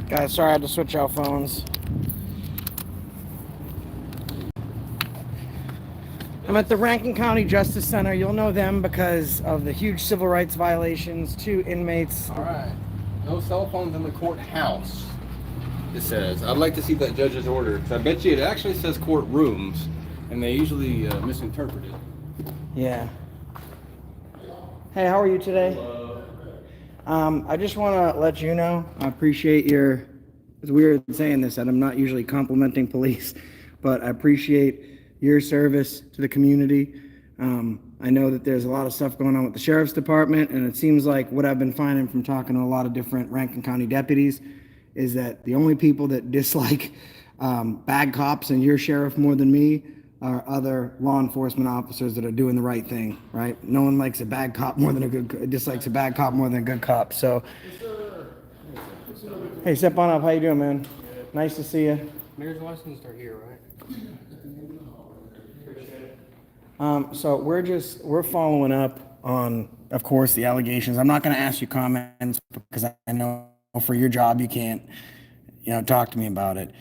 Guys, sorry I had to switch out phones. I'm at the Rankin County Justice Center. You'll know them because of the huge civil rights violations to inmates. All right. No cell phones in the courthouse, it says. I'd like to see that judge's order, because I bet you it actually says courtrooms, and they usually misinterpret it. Yeah. Hey, how are you today? I just want to let you know, I appreciate your, it's weird saying this, that I'm not usually complimenting police, but I appreciate your service to the community. I know that there's a lot of stuff going on with the sheriff's department, and it seems like what I've been finding from talking to a lot of different Rankin County deputies is that the only people that dislike bad cops and your sheriff more than me are other law enforcement officers that are doing the right thing, right? No one likes a bad cop more than a good, dislikes a bad cop more than a good cop. So, hey, step on up. How you doing, man? Nice to see you. Mayor's license are here, right? So we're following up on, of course, the allegations. I'm not going to ask you comments because I know for your job you can't, talk to me about it.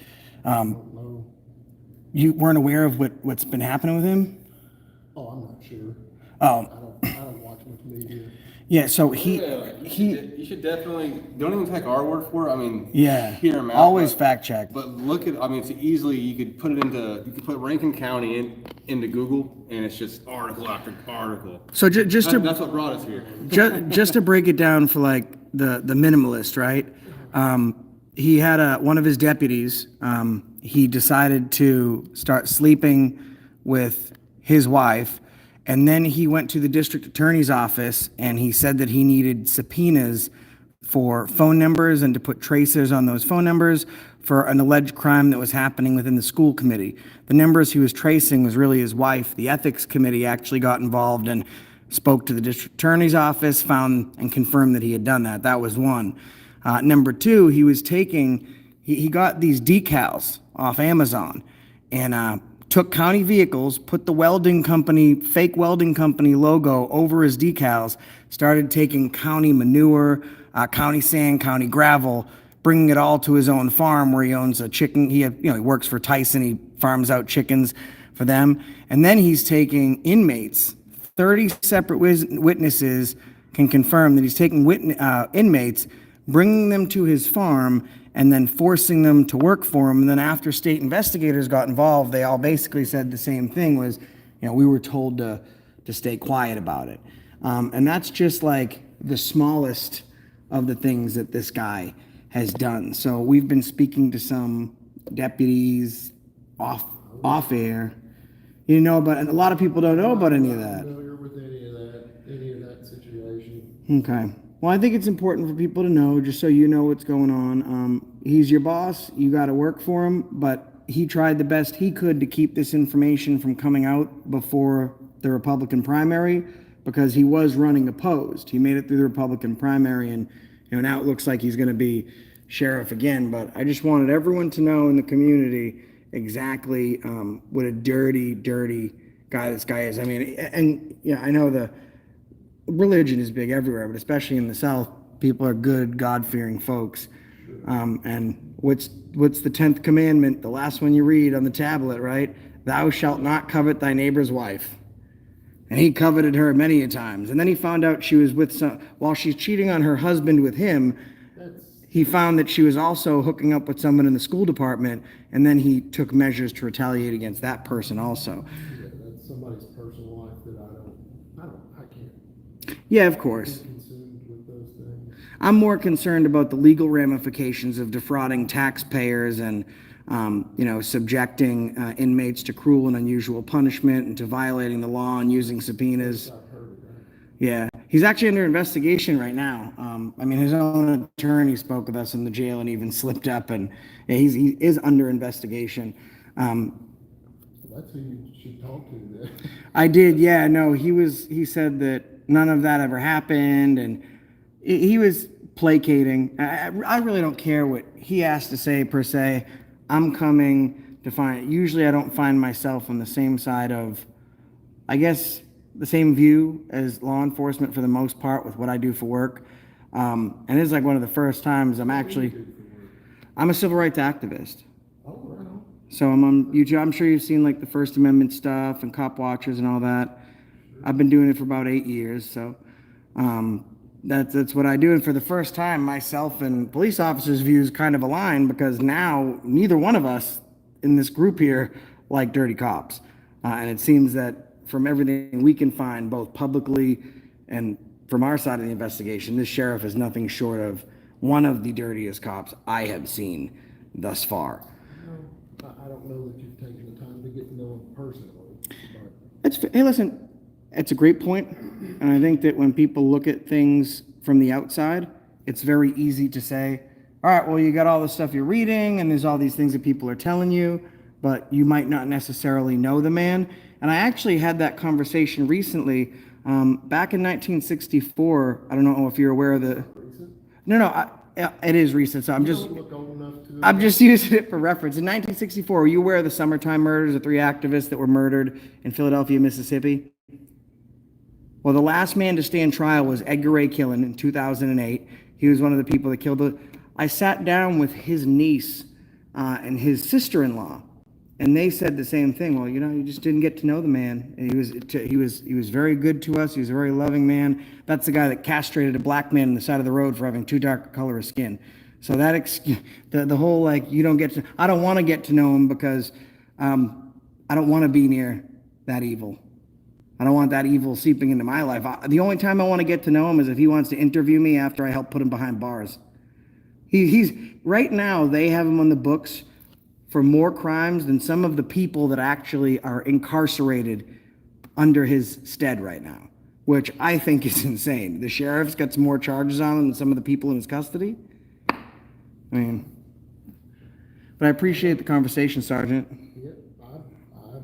You weren't aware of what's been happening with him? Oh, I'm not sure. Oh, I don't watch much media. yeah. So You should definitely, don't even take our word for it. I mean, yeah. hear him out. Always fact check. But look at, it's easily, you could put Rankin County into Google, and it's just article after article. So that's what brought us here. just to break it down for like the minimalist, right? He had one of his deputies. He decided to start sleeping with his wife, and then he went to the district attorney's office and he said that he needed subpoenas for phone numbers and to put tracers on those phone numbers for an alleged crime that was happening within the school committee. The numbers he was tracing was really his wife. The ethics committee actually got involved and spoke to the district attorney's office, found and confirmed that he had done that. That was one. Number two, he got these decals off Amazon and took county vehicles, put the fake welding company logo over his decals, started taking county manure, county sand, county gravel, bringing it all to his own farm where he owns a chicken. He works for Tyson. He farms out chickens for them. And then he's taking inmates. 30 separate witnesses can confirm that he's taking inmates, bringing them to his farm, and then forcing them to work for him. And then after state investigators got involved, they all basically said the same thing was, we were told to stay quiet about it. And that's just like the smallest of the things that this guy has done. So we've been speaking to some deputies off air. But a lot of people don't know about any of that. I'm not familiar with any of that situation. Okay. Well, I think it's important for people to know, just so you know what's going on. He's your boss. You got to work for him, but he tried the best he could to keep this information from coming out before the Republican primary because he was running opposed. He made it through the Republican primary, and now it looks like he's going to be sheriff again. But I just wanted everyone to know in the community exactly what a dirty, dirty guy this guy is. I mean, I know the religion is big everywhere, but especially in the South, people are good, God-fearing folks. And what's the 10th commandment? The last one you read on the tablet, right? Thou shalt not covet thy neighbor's wife. And he coveted her many a times. And then he found out she was while she's cheating on her husband with him, he found that she was also hooking up with someone in the school department, and then he took measures to retaliate against that person also. Yeah, that's somebody's personal life that I can't. Yeah, of course. Be consumed with those things. I'm more concerned about the legal ramifications of defrauding taxpayers and, subjecting inmates to cruel and unusual punishment and to violating the law and using subpoenas. I've heard of that. Yeah, he's actually under investigation right now. His own attorney spoke with us in the jail and even slipped up, and he is under investigation. That's who you should talk to then. I did, yeah. No, he said that none of that ever happened, and he was placating. I really don't care what he has to say per se. I'm coming to find, usually I don't find myself on the same side of, I guess, the same view as law enforcement for the most part with what I do for work. And it's like one of the first times I'm actually, I'm a civil rights activist. Oh, right on. So I'm on YouTube. I'm sure you've seen like the First Amendment stuff and cop watchers and all that. I've been doing it for about 8 years. So that's what I do. And for the first time, myself and police officers' views kind of align because now neither one of us in this group here like dirty cops. And it seems that from everything we can find, both publicly and from our side of the investigation, this sheriff is nothing short of one of the dirtiest cops I have seen thus far. No, I don't know that you've taken the time to get to know him personally. Hey, listen, it's a great point, and I think that when people look at things from the outside, it's very easy to say, all right, well, you got all the stuff you're reading, and there's all these things that people are telling you, but you might not necessarily know the man. And I actually had that conversation recently, back in 1964. I don't know if you're aware of the... No, it is recent, so I'm just... Don't look old enough to... I'm just using it for reference. In 1964, were you aware of the summertime murders, the 3 activists that were murdered in Philadelphia, Mississippi? Well, the last man to stand trial was Edgar Ray Killen in 2008. He was one of the people that killed the... I sat down with his niece and his sister-in-law, and they said the same thing. Well, you just didn't get to know the man. And he was very good to us. He was a very loving man. That's the guy that castrated a black man on the side of the road for having too dark a color of skin. So that the whole like you don't get to. I don't want to get to know him because I don't want to be near that evil. I don't want that evil seeping into my life. The only time I want to get to know him is if he wants to interview me after I help put him behind bars. He's right now they have him on the books for more crimes than some of the people that actually are incarcerated under his stead right now, which I think is insane. The sheriff's got some more charges on him than some of the people in his custody. I mean, but I appreciate the conversation, Sergeant. Yep, I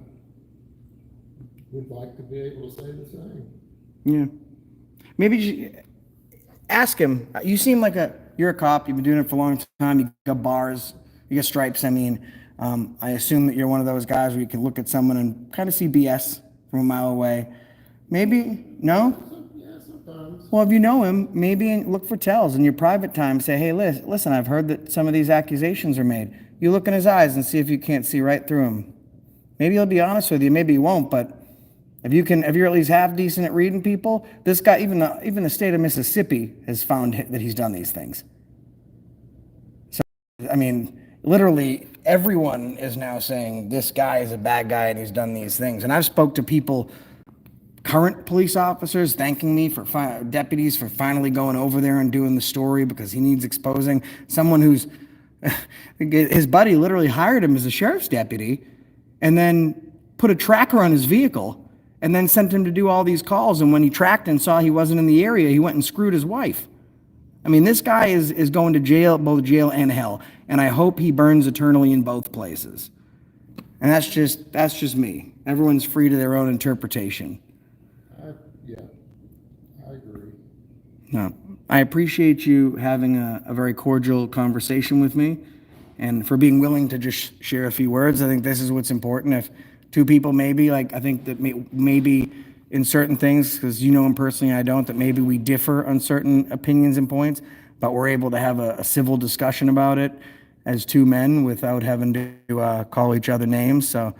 would like to be able to say the same. Yeah. Maybe you ask him. You seem like you're a cop. You've been doing it for a long time. You got bars. You got stripes. I mean, I assume that you're one of those guys where you can look at someone and kind of see BS from a mile away. Maybe, no? Yeah, sometimes. Well, if you know him, maybe look for tells in your private time. Say, hey, listen, I've heard that some of these accusations are made. You look in his eyes and see if you can't see right through him. Maybe he'll be honest with you. Maybe he won't, but if you're at least half decent at reading people, this guy, even the state of Mississippi has found that he's done these things. So, I mean, literally everyone is now saying this guy is a bad guy and he's done these things. And I've spoke to people, current police officers, thanking me for deputies for finally going over there and doing the story because he needs exposing. Someone who's his buddy literally hired him as a sheriff's deputy and then put a tracker on his vehicle and then sent him to do all these calls. And when he tracked and saw he wasn't in the area, he went and screwed his wife. I mean, this guy is going to jail, both jail and hell. And I hope he burns eternally in both places. And that's just me. Everyone's free to their own interpretation. Yeah, I agree. No, I appreciate you having a very cordial conversation with me and for being willing to just share a few words. I think this is what's important. If two people maybe, like, I think that maybe in certain things, because you know him personally, I don't, that maybe we differ on certain opinions and points, but we're able to have a civil discussion about it as two men without having to call each other names. So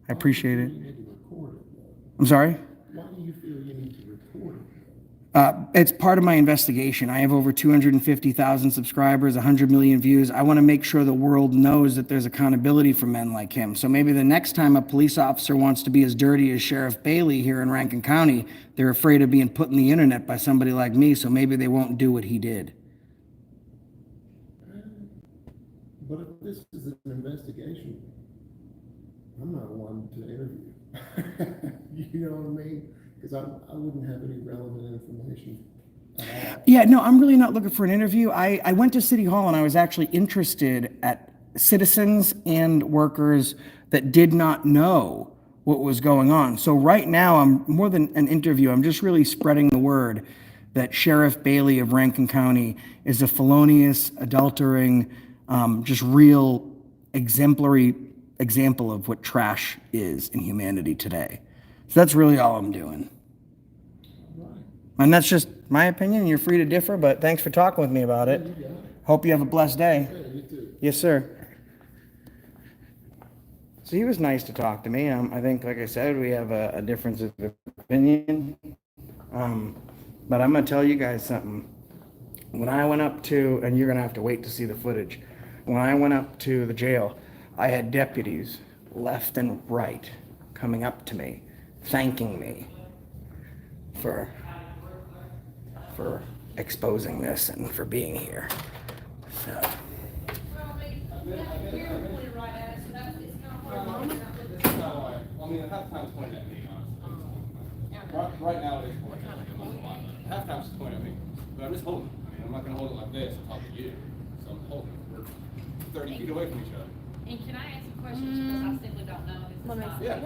I appreciate it. You need to record it, though. I'm sorry? Why do you feel you need to record it? It's part of my investigation. I have over 250,000 subscribers, 100 million views. I want to make sure the world knows that there's accountability for men like him. So maybe the next time a police officer wants to be as dirty as Sheriff Bailey here in Rankin County, they're afraid of being put in the internet by somebody like me, so maybe they won't do what he did. But if this is an investigation, I'm not one to interview. You know what I mean? Because I wouldn't have any relevant information at all. Yeah, no, I'm really not looking for an interview. I went to City Hall and I was actually interested at citizens and workers that did not know what was going on. So right now, I'm more than an interview. I'm just really spreading the word that Sheriff Bailey of Rankin County is a felonious, adulterating, just real exemplary example of what trash is in humanity today. So that's really all I'm doing. And that's just my opinion. You're free to differ, but thanks for talking with me about it. Hope you have a blessed day. Yeah, you too. Yes, sir. So he was nice to talk to me. I think, like I said, we have a difference of opinion. But I'm going to tell you guys something. When I went up to, and you're going to have to wait to see the footage, when I went up to the jail, I had deputies left and right coming up to me, thanking me for exposing this and for being here. So. I mean, halftime's pointing at me, honestly. Right now, it is pointing at me. Halftime's pointing at me. But I'm just holding it. I mean, I'm not going to hold it like this and talk to you. So I'm holding it. We're 30 feet away from each other. And can I ask some questions, because I simply don't know, this is not. Yeah.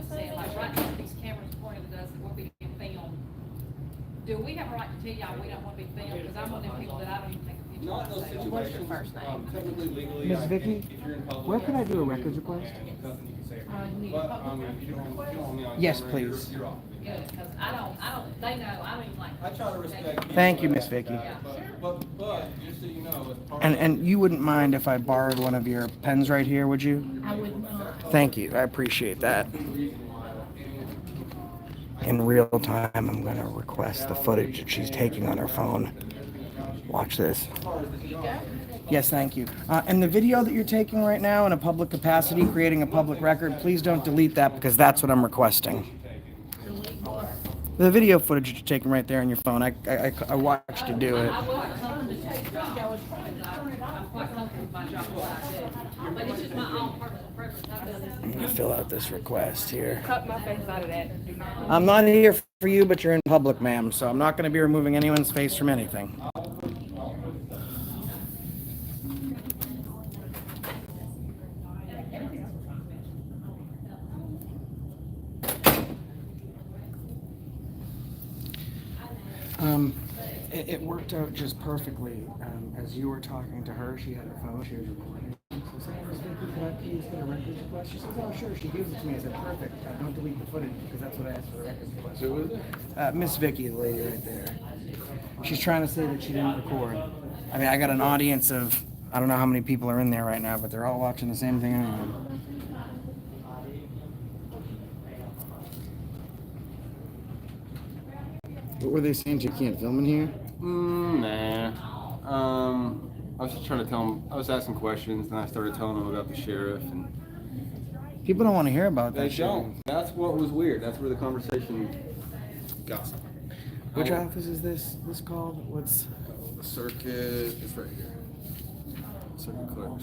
Saying, like, right now, these cameras pointed at us, and we're being filmed. Do we have a right to tell y'all we don't want to be filmed, because I'm one of them people that I don't even take a picture. Not in those situations. What's your first name? Technically, legally, Miss I Vicky, think if you're in public, where could I do a records request? nothing you can say. You need a But, public if you don't want me on Yes, camera, please. You're off. Good, because I don't, they know, I don't even like. I try to respect. Thank you, Miss Vicky. But, just so you know, as part And you wouldn't mind if I borrowed one of your pens right here, would you? I would not. Thank you. I appreciate that. In real time, I'm going to request the footage that she's taking on her phone. Watch this. Yes, thank you. And the video that you're taking right now in a public capacity, creating a public record, please don't delete that because that's what I'm requesting. The video footage that you're taking right there on your phone, I watched you do it. I wasn't coming to take jobs, I'm quite comfortable with my job, what I do. But it's just my own personal preference, I've done this. I'm going to fill out this request here. Cut my face out of that. I'm not here for you, but you're in public, ma'am, so I'm not going to be removing anyone's face from anything. It worked out just perfectly. As you were talking to her, she had her phone, she was recording. So I said, Miss Vicky, can I please get a records request? She says, oh, sure. She gives it to me. I said, perfect. Don't delete the footage because that's what I asked for the records request. Who was it? Miss Vicky, the lady right there. She's trying to say that she didn't record. I mean, I got an audience of, I don't know how many people are in there right now, but they're all watching the same thing anyway. What were they saying? You can't film in here? Nah. I was just trying to tell him, I was asking questions, and I started telling him about the sheriff, and People don't want to hear about they that shit. don't. That's what was weird. That's where the conversation got. Which office is this called? What's The circuit, it's right here. Circuit clerk,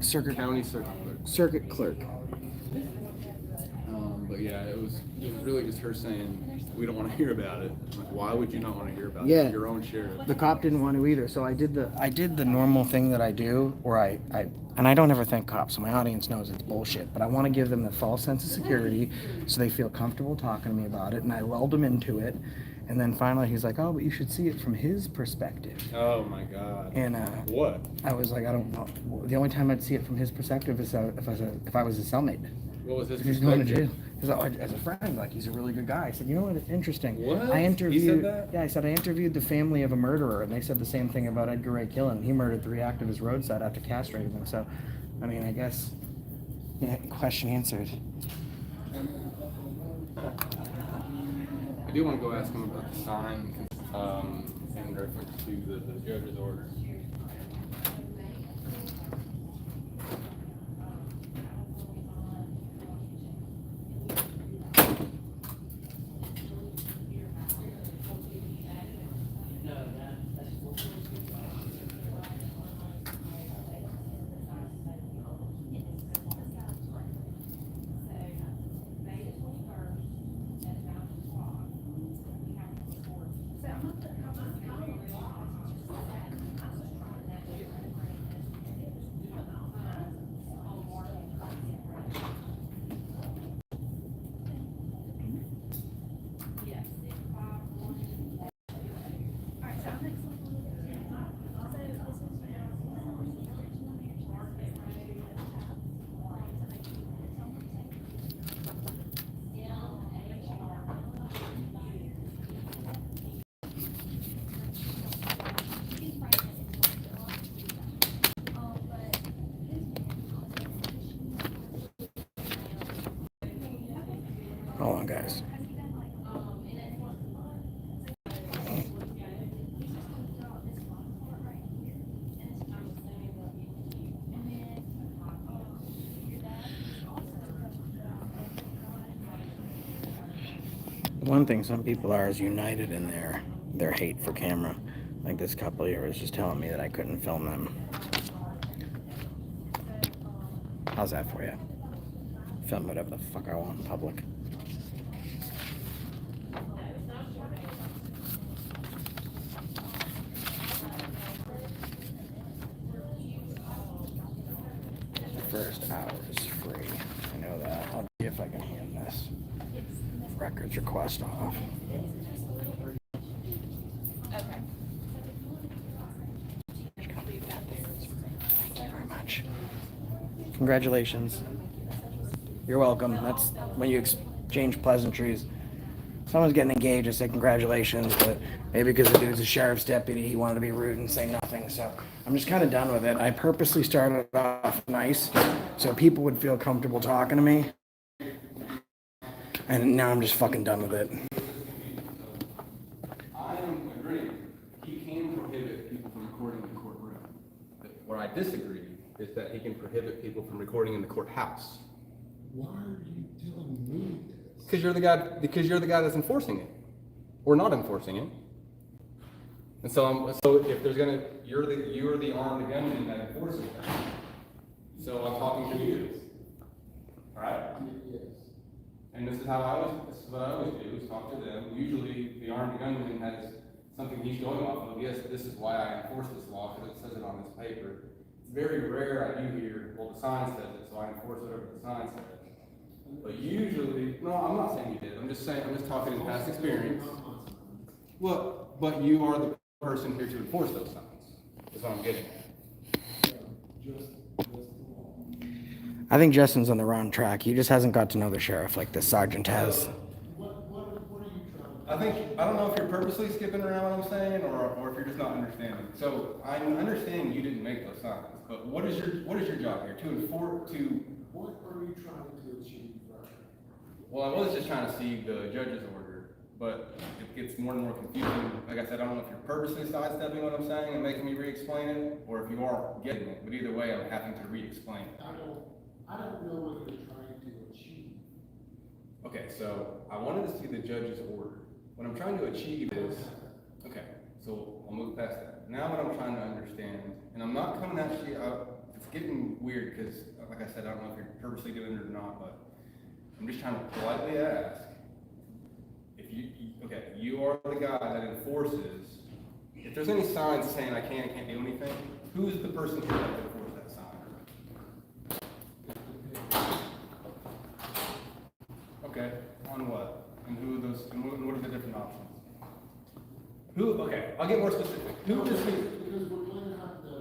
circuit county circuit clerk. circuit clerk? But yeah, it was really just her saying, we don't want to hear about it. Like, why would you not want to hear about Yeah. it? Your own sheriff. The cop didn't want to either, so I did the normal thing that I do, where I don't ever thank cops, so my audience knows it's bullshit, but I want to give them the false sense of security so they feel comfortable talking to me about it, and I lulled them into it, and then finally he's like, oh, but you should see it from his perspective. Oh my God. And What? I was like, I don't know. The only time I'd see it from his perspective is if I was his cellmate. What was his He's going to jail. perspective? He's like, as a friend, like, he's a really good guy. I said, you know what, it's interesting. What? I He interviewed, said that? Yeah, I said, I interviewed the family of a murderer, and they said the same thing about Edgar Ray Killen. He murdered 3 activists roadside after castrating them. So, I mean, I guess, yeah, question answered. I do want to go ask him about the sign in reference to the judge's order. Hold on, guys. One thing some people are is united in their hate for camera. Like this couple here was just telling me that I couldn't film them. How's that for you? Film whatever the fuck I want in public. The first hour is free. I know that. I'll see if I can hand this records request off. Okay. Thank you very much. Congratulations. You're welcome. That's when you exchange pleasantries. Someone's getting engaged, I say congratulations, but maybe because the dude's a sheriff's deputy, he wanted to be rude and say nothing. So I'm just kind of done with it. I purposely started off nice so people would feel comfortable talking to me. And now I'm just fucking done with it. I am agreeing. He can prohibit people from recording in the courtroom. Where I disagree is that he can prohibit people from recording in the courthouse. Why are you telling me this? Because you're the guy that's enforcing it, or not enforcing it. And so if there's you're the armed gunman that enforces it. So I'm talking to you. All right? Yes. And this is what I always do, is talk to them. Usually the armed gunman has something he's going off of. Yes, this is why I enforce this law, because it says it on this paper. It's very rare I do hear, well, the sign says it, so I enforce whatever the sign says. But usually, no, I'm not saying you did. I'm just talking in past experience. Well, but you are the person here to enforce those signs. That's what I'm getting at. I think Justin's on the wrong track. He just hasn't got to know the sheriff like the sergeant has. I don't know if you're purposely skipping around what I'm saying, or if you're just not understanding. So I understand you didn't make those signs, but what is your job here? To enforce, What are you trying to achieve? well, I was just trying to see the judge's order, but it gets more and more confusing. Like I said, I don't know if you're purposely sidestepping what I'm saying and making me re-explain it, or if you are getting it, but either way, I'm having to re-explain it. I don't know what you're trying to achieve. Okay, so I wanted to see the judge's order. What I'm trying to achieve is, okay, so I'll move past that. Now what I'm trying to understand, and I'm not coming at you, it's getting weird because, like I said, I don't know if you're purposely doing it or not, but I'm just trying to politely ask, if you are the guy that enforces, if there's any signs saying I can't do anything, who's the person who has to enforce that sign? Okay, on what? And who are those, and what are the different options? Okay, I'll get more specific. Who is here?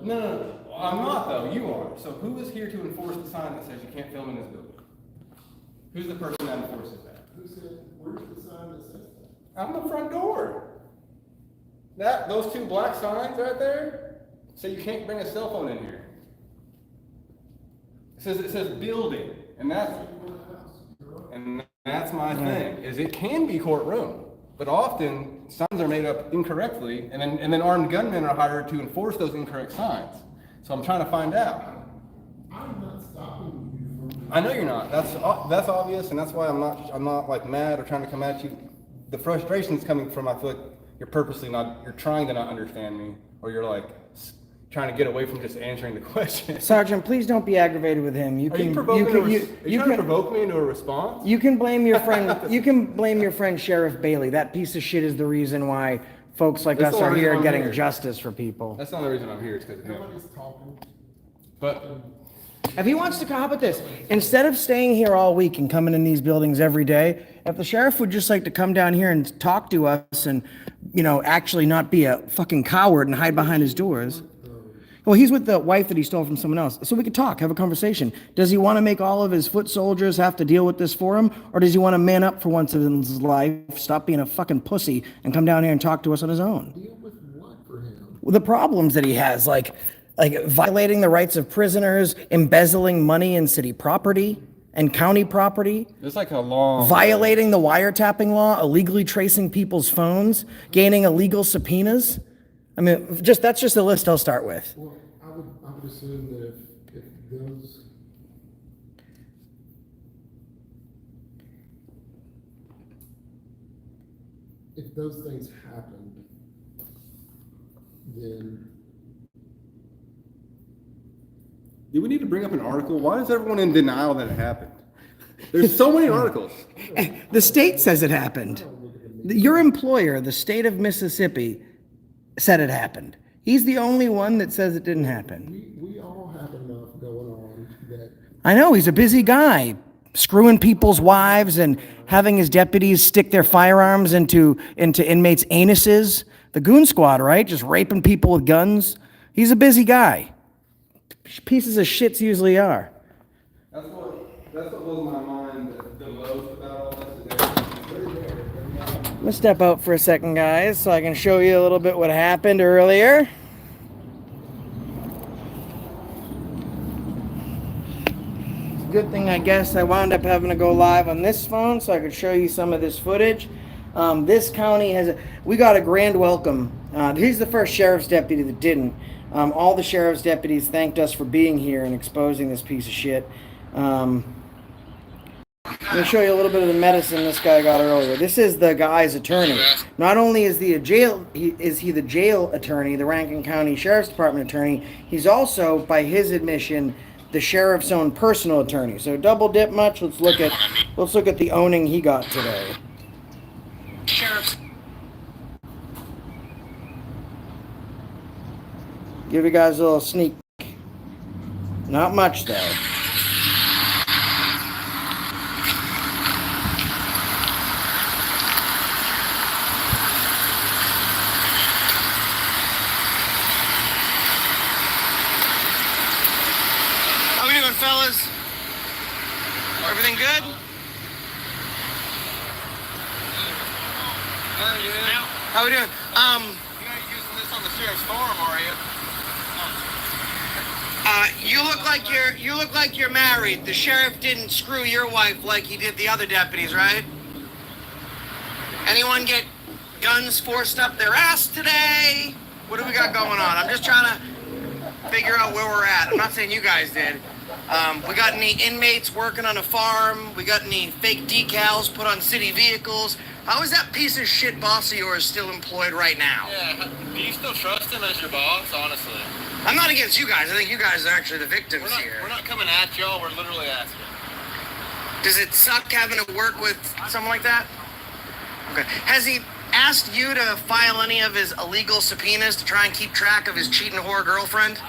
No, I'm not though, you are. So who is here to enforce the sign that says you can't film in this building? Who's the person that enforces that? Who said, where's the sign that says that? On the front door. Those two black signs right there say you can't bring a cell phone in here. It says building, and that's my thing, is it can be courtroom, but often signs are made up incorrectly, and then armed gunmen are hired to enforce those incorrect signs. So I'm trying to find out. I'm not stopping you from. I know you're not. That's obvious, and that's why I'm not like mad or trying to come at you. The frustration is coming from, I feel like you're trying to not understand me, or you're like trying to get away from just answering the question. Sergeant, please don't be aggravated with him. Are you trying to provoke me into a response? You can blame your friend. You can blame your friend Sheriff Bailey. That piece of shit is the reason why folks like That's us the are only here reason I'm getting here. justice for people. That's not the reason I'm here. It's because of him. Nobody's talking. But If he wants to come, how about this? Instead of staying here all week and coming in these buildings every day, if the sheriff would just like to come down here and talk to us and, actually not be a fucking coward and hide behind his doors. Well, he's with the wife that he stole from someone else. So we could talk, have a conversation. Does he want to make all of his foot soldiers have to deal with this for him? Or does he want to man up for once in his life, stop being a fucking pussy, and come down here and talk to us on his own? Deal with what for him? Well, the problems that he has, like violating the rights of prisoners, embezzling money in city property. and county property, It's like a long. violating the wiretapping law, illegally tracing people's phones, gaining illegal subpoenas. I mean, that's just the list I'll start with. Well, I would assume that if those things happened, then Do we need to bring up an article? Why is everyone in denial that it happened? There's so many articles. The state says it happened. Your employer, the state of Mississippi, said it happened. He's the only one that says it didn't happen. we all have enough going on that I know, he's a busy guy, screwing people's wives and having his deputies stick their firearms into inmates' anuses. The goon squad, right? Just raping people with guns. He's a busy guy. Pieces of shits usually are. That's what blows my mind the most about all this. I'm gonna step out for a second, guys, so I can show you a little bit what happened earlier. It's a good thing, I guess, I wound up having to go live on this phone so I could show you some of this footage. This county we got a grand welcome. He's the first sheriff's deputy that didn't. All the sheriff's deputies thanked us for being here and exposing this piece of shit. I'm going to show you a little bit of the medicine this guy got earlier. This is the guy's attorney. Not only is he the jail attorney, the Rankin County Sheriff's Department attorney, he's also, by his admission, the sheriff's own personal attorney. So double dip much. Let's look at the owning he got today. Sheriff's. Give you guys a little sneak. Not much though. How we doing, fellas? Everything good? How we doing? You ain't using this on the sheriff's farm, are you? You look like you're married. The sheriff didn't screw your wife like he did the other deputies, right? Anyone get guns forced up their ass today? What do we got going on? I'm just trying to figure out where we're at. I'm not saying you guys did. We got any inmates working on a farm? We got any fake decals put on city vehicles? How is that piece of shit boss of yours still employed right now? Yeah, do you still trust him as your boss, honestly? I'm not against you guys. I think you guys are actually the victims here. We're not coming at y'all, we're literally asking. Does it suck having to work with someone like that? Okay. Has he asked you to file any of his illegal subpoenas to try and keep track of his cheating whore girlfriend?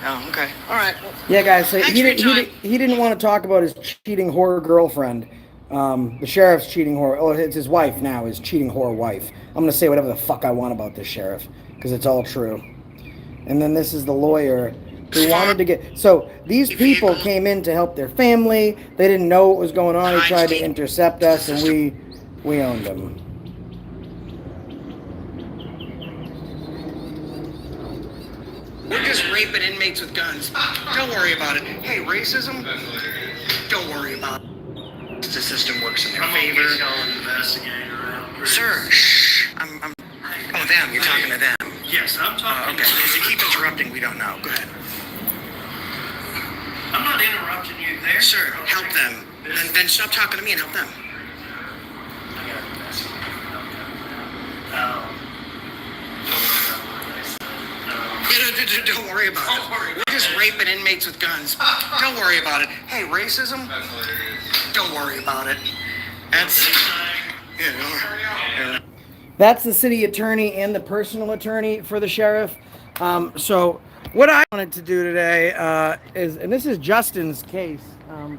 Oh, okay. All right. Yeah, guys, so he didn't want to talk about his cheating whore girlfriend. The sheriff's cheating whore. Oh, it's his wife now, his cheating whore wife. I'm going to say whatever the fuck I want about this sheriff, because it's all true. And then this is the lawyer who wanted to get... So these people came in to help their family. They didn't know what was going on. He tried to intercept us, and we owned him. We're just raping inmates with guns. Don't worry about it. Hey, racism? Don't worry about it. The system works in their favor. Sir, shh. Oh, them. You're talking to them. Yes, I'm talking. Okay. If you keep interrupting, we don't know. Go ahead. I'm not interrupting you there. Sir, help them. Then stop talking to me and help them. Don't worry about it. We're just raping inmates with guns. Don't worry about it. Hey, racism? Don't worry about it. That's the city attorney and the personal attorney for the sheriff. So what I wanted to do today is, and this is Justin's case.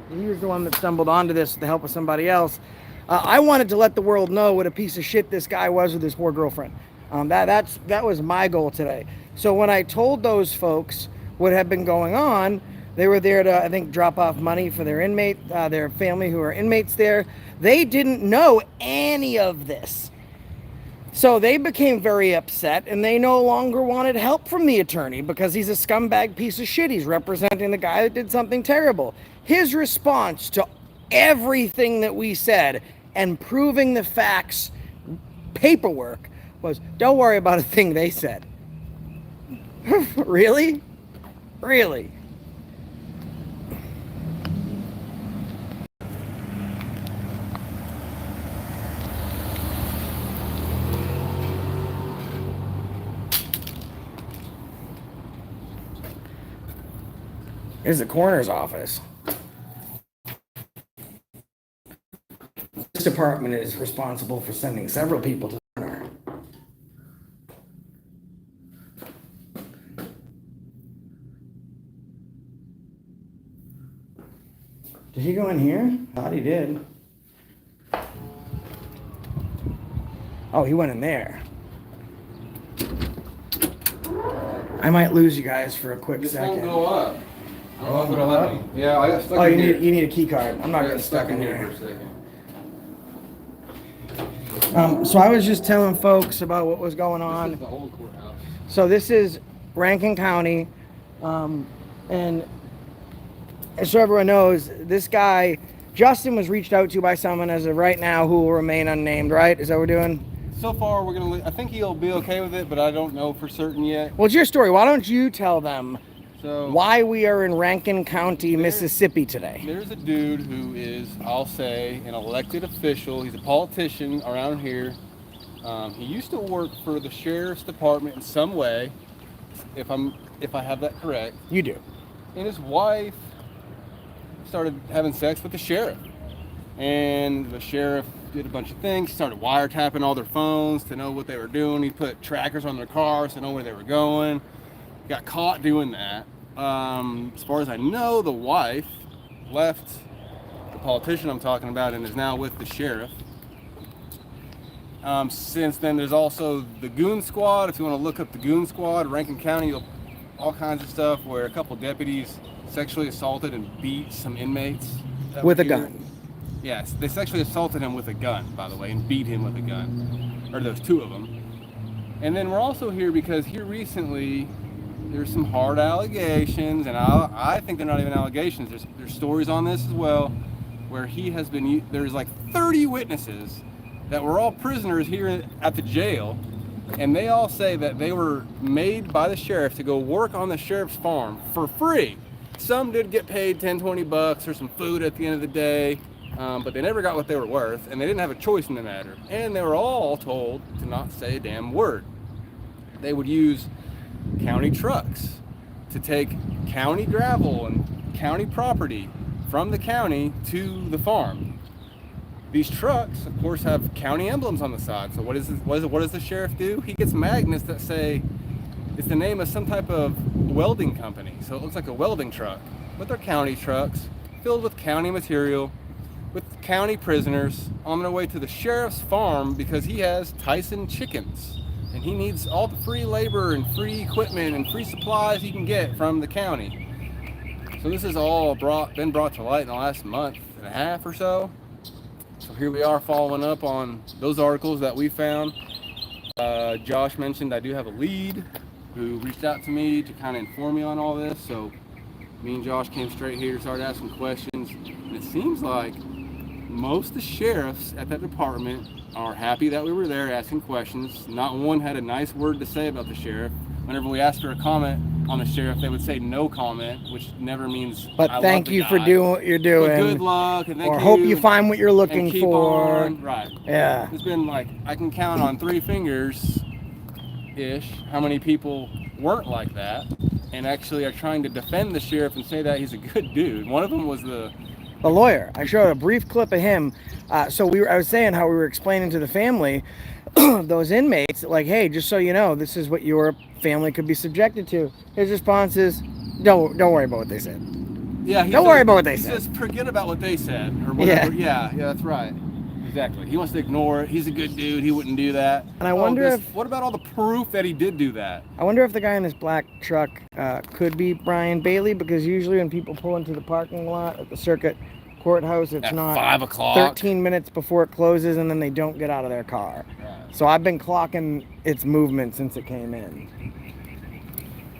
He was the one that stumbled onto this with the help of somebody else. I wanted to let the world know what a piece of shit this guy was with his poor girlfriend. That was my goal today. So when I told those folks what had been going on, they were there to, I think, drop off money for their family who are inmates there. They didn't know any of this. So they became very upset, and they no longer wanted help from the attorney because he's a scumbag piece of shit. He's representing the guy that did something terrible. His response to everything that we said and proving the facts, paperwork, was, don't worry about a thing they said. Really? Really? Here's the coroner's office. This department is responsible for sending several people to the coroner. Did he go in here? Thought he did. Oh, he went in there. I might lose you guys for a quick This second. won't go up. I don't know if it'll Go let up? me. Yeah, I got stuck Oh, in you here. need a key card. I'm not I getting got stuck in for here. a second. So I was just telling folks about what was going This is on. the old courthouse. So this is Rankin County, and so everyone knows, this guy, Justin, was reached out to by someone as of right now who will remain unnamed, right? Is that what we're doing? So far, we're gonna. I think he'll be okay with it, but I don't know for certain yet. Well, it's your story. Why don't you tell them So why we are in Rankin County, Mississippi today? there's a dude who is, I'll say, an elected official. He's a politician around here. He used to work for the sheriff's department in some way, if I have that correct. You do. And his wife started having sex with the sheriff, and the sheriff did a bunch of things. He started wiretapping all their phones to know what they were doing. He put trackers on their cars to know where they were going. Got caught doing that. As far as I know, the wife left the politician I'm talking about and is now with the sheriff. Since then, there's also the Goon Squad. If you want to look up the Goon Squad, Rankin County, all kinds of stuff where a couple deputies sexually assaulted and beat some inmates. that With were a here. gun. Yes, they sexually assaulted him with a gun, by the way, and beat him with a gun. Or those two of them. And then we're also here because here recently, there's some hard allegations, and I think they're not even allegations. There's stories on this as well, where he has been, there's like 30 witnesses that were all prisoners here at the jail, and they all say that they were made by the sheriff to go work on the sheriff's farm for free. Some did get paid 10, 20 bucks or some food at the end of the day, but they never got what they were worth, and they didn't have a choice in the matter. And they were all told to not say a damn word. They would use county trucks to take county gravel and county property from the county to the farm. These trucks, of course, have county emblems on the side. So what does the sheriff do? He gets magnets that say it's the name of some type of welding company. So it looks like a welding truck, but they're county trucks filled with county material, with county prisoners on their way to the sheriff's farm because he has Tyson chickens. And he needs all the free labor and free equipment and free supplies he can get from the county. So this has all been brought to light in the last month and a half or so. So here we are following up on those articles that we found. Josh mentioned I do have a lead who reached out to me to kind of inform me on all this. So me and Josh came straight here, started asking questions. And it seems like most of the sheriffs at that department are happy that we were there asking questions. Not one had a nice word to say about the sheriff. Whenever we asked for a comment on the sheriff, they would say no comment, which never means But I thank love the you for guy. doing what you're But doing. good luck and thank Or you. hope you find what you're and looking keep for. on. Right. Yeah. It's been like, I can count on 3 fingers ish how many people weren't like that and actually are trying to defend the sheriff and say that he's a good dude. One of them was the lawyer. I showed a brief clip of him. I was saying how we were explaining to the family, those inmates, like, hey, just so you know, this is what your family could be subjected to. His response is, don't worry about what they said. Yeah, Don't worry about what they said. He says, forget about what they said, or whatever. Yeah, that's right. Exactly. He wants to ignore it. He's a good dude. He wouldn't do that. And I wonder what about all the proof that he did do that? I wonder if the guy in this black truck could be Bryan Bailey, because usually when people pull into the parking lot at the circuit Courthouse, it's At not 5 o'clock. 13 minutes before it closes, and then they don't get out of their car. Right. So I've been clocking its movement since it came in.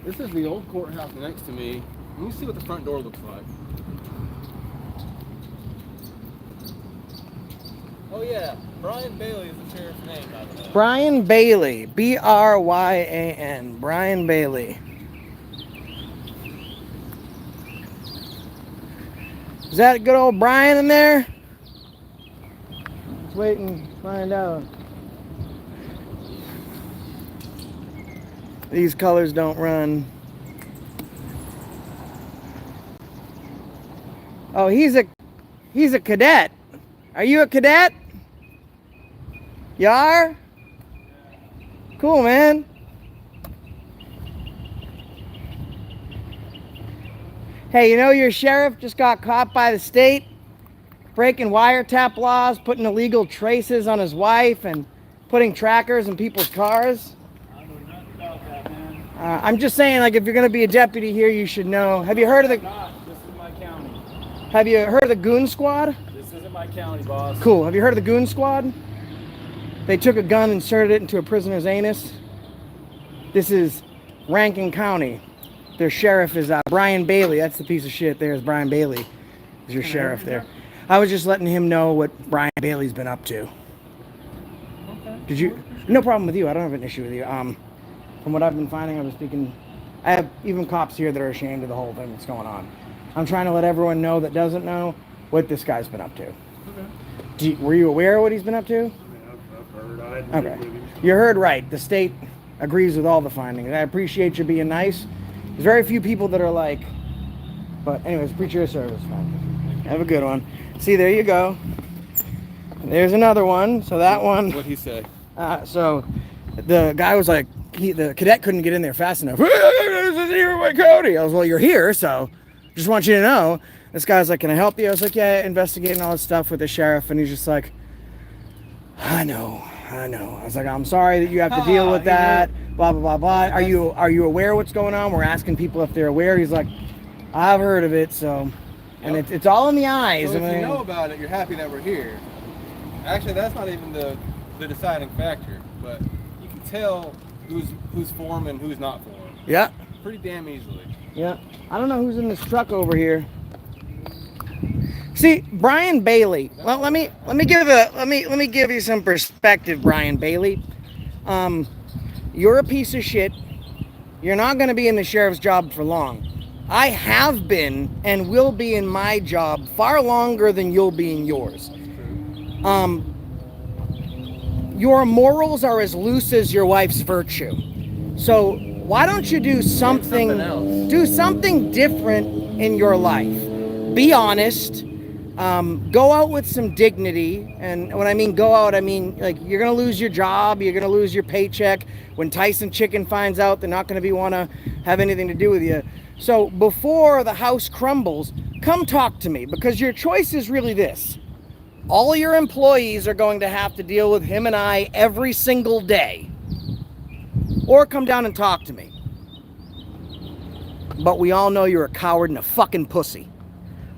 This is the old courthouse next to me. Let me see what the front door looks like. Oh yeah, Bryan Bailey is the sheriff's name, by the way. Bryan Bailey, Bryan, Bryan Bailey. Is that good old Bryan in there? Let's wait and find out. These colors don't run. Oh, he's a cadet. Are you a cadet? You are? Cool, man. Hey, you know your sheriff just got caught by the state breaking wiretap laws, putting illegal traces on his wife, and putting trackers in people's cars? I know nothing about that, man. I'm just saying, like, if you're going to be a deputy here, you should know. Have you heard of the... This is my county. Have you heard of the Goon Squad? This isn't my county, boss. Cool. Have you heard of the Goon Squad? They took a gun, inserted it into a prisoner's anus. This is Rankin County. Their sheriff is Bryan Bailey. That's the piece of shit there is Bryan Bailey. Is your sheriff there. I was just letting him know what Bryan Bailey's been up to. Okay. Did you? No problem with you. I don't have an issue with you. From what I've been finding, I have even cops here that are ashamed of the whole thing that's going on. I'm trying to let everyone know that doesn't know what this guy's been up to. Okay. Were you aware of what he's been up to? I mean, I've heard. I hadn't Okay. lived with him. You heard right. The state agrees with all the findings. I appreciate you being nice. There's very few people that are like, but anyways, appreciate your service, man. Have a good one. See, there you go. There's another one. So that one. What'd he say? So the guy was like, the cadet couldn't get in there fast enough. This is here in my county. I was, well, you're here, so just want you to know. This guy's like, can I help you? I was like, yeah, investigating all this stuff with the sheriff. And he's just like, I know. I was like, I'm sorry that you have to deal with that. Blah, blah, blah, blah. Are you aware of what's going on? We're asking people if they're aware. He's like, I've heard of it, so. And it's all in the eyes. So I if you mean, know about it, you're happy that we're here. Actually, that's not even the deciding factor, but you can tell who's for him and who's not for him. yeah, Pretty damn easily. yeah. I don't know who's in this truck over here. See, Bryan Bailey. Well, let me give you some perspective, Bryan Bailey. You're a piece of shit. You're not going to be in the sheriff's job for long. I have been and will be in my job far longer than you'll be in yours. Your morals are as loose as your wife's virtue. So why don't you do something else. do something different in your life? Be honest. Go out with some dignity. And when I mean go out, I mean, like, you're going to lose your job. You're going to lose your paycheck. When Tyson Chicken finds out, they're not going to want to have anything to do with you. So before the house crumbles, come talk to me, because your choice is really this. All your employees are going to have to deal with him and I every single day. Or come down and talk to me. But we all know you're a coward and a fucking pussy.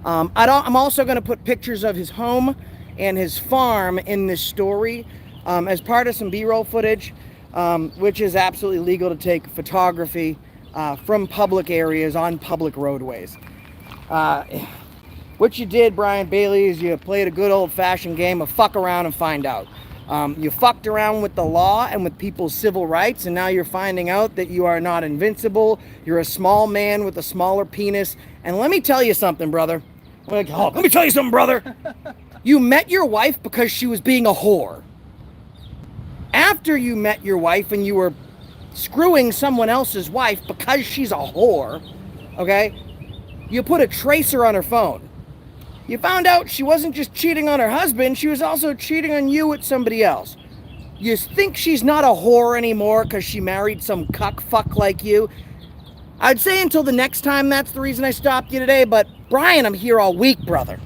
I'm also going to put pictures of his home and his farm in this story as part of some B-roll footage, which is absolutely legal to take photography from public areas on public roadways. What you did, Bryan Bailey, is you played a good old-fashioned game of fuck around and find out. You fucked around with the law and with people's civil rights, and now you're finding out that you are not invincible. You're a small man with a smaller penis. And let me tell you something, brother. Let me tell you something, brother. You met your wife because she was being a whore. After you met your wife and you were screwing someone else's wife because she's a whore, okay, you put a tracer on her phone. You found out she wasn't just cheating on her husband, she was also cheating on you with somebody else. You think she's not a whore anymore because she married some cuck fuck like you? I'd say until the next time, that's the reason I stopped you today, but Bryan, I'm here all week, brother.